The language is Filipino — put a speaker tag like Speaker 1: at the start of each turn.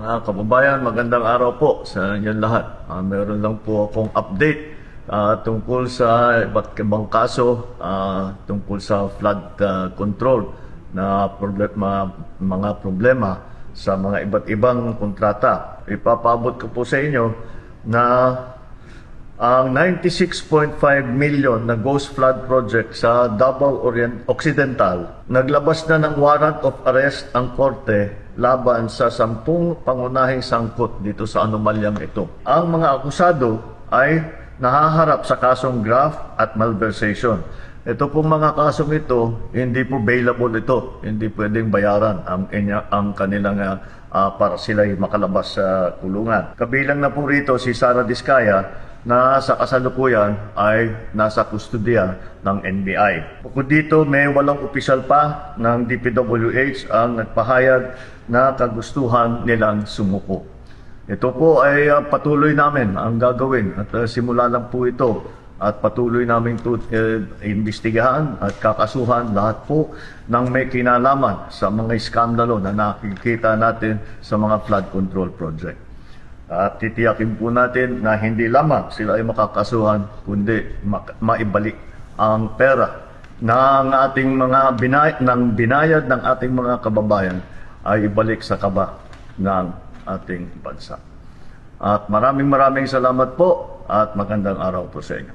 Speaker 1: Mga kababayan, magandang araw po sa inyong lahat. Meron lang po akong update tungkol sa iba't ibang kaso tungkol sa flood control na mga problema sa mga iba't ibang kontrata. Ipapaabot ko po sa inyo na ang 96.5 million na Ghost Flood Project sa Davao Occidental, naglabas na ng warrant of arrest ang korte laban sa 10 pangunahing sangkot dito sa anomalyang ito. Ang mga akusado ay nahaharap sa kasong graft at malversation. Ito pong mga kasong ito, hindi po bailable ito. Hindi pwedeng bayaran ang kanilang para sila'y makalabas sa kulungan. Kabilang na po rito si Sara Diskaya na sa kasalukuyan ay nasa kustodiya ng NBI. Bukod dito, may walang opisyal pa ng DPWH ang nagpahayag na kagustuhan nilang sumuko. Ito po ay patuloy namin ang gagawin at simula lang po ito at patuloy namin imbestigahan at kakasuhan lahat po ng may kinalaman sa mga iskandalo na nakikita natin sa mga flood control project. At titiyakin po natin na hindi lamang sila ay makakasuhan, kundi maibalik ang pera ng ating mga binayad ng ating mga kababayan ay ibalik sa kaba ng ating bansa. At maraming salamat po at magandang araw po sa inyo.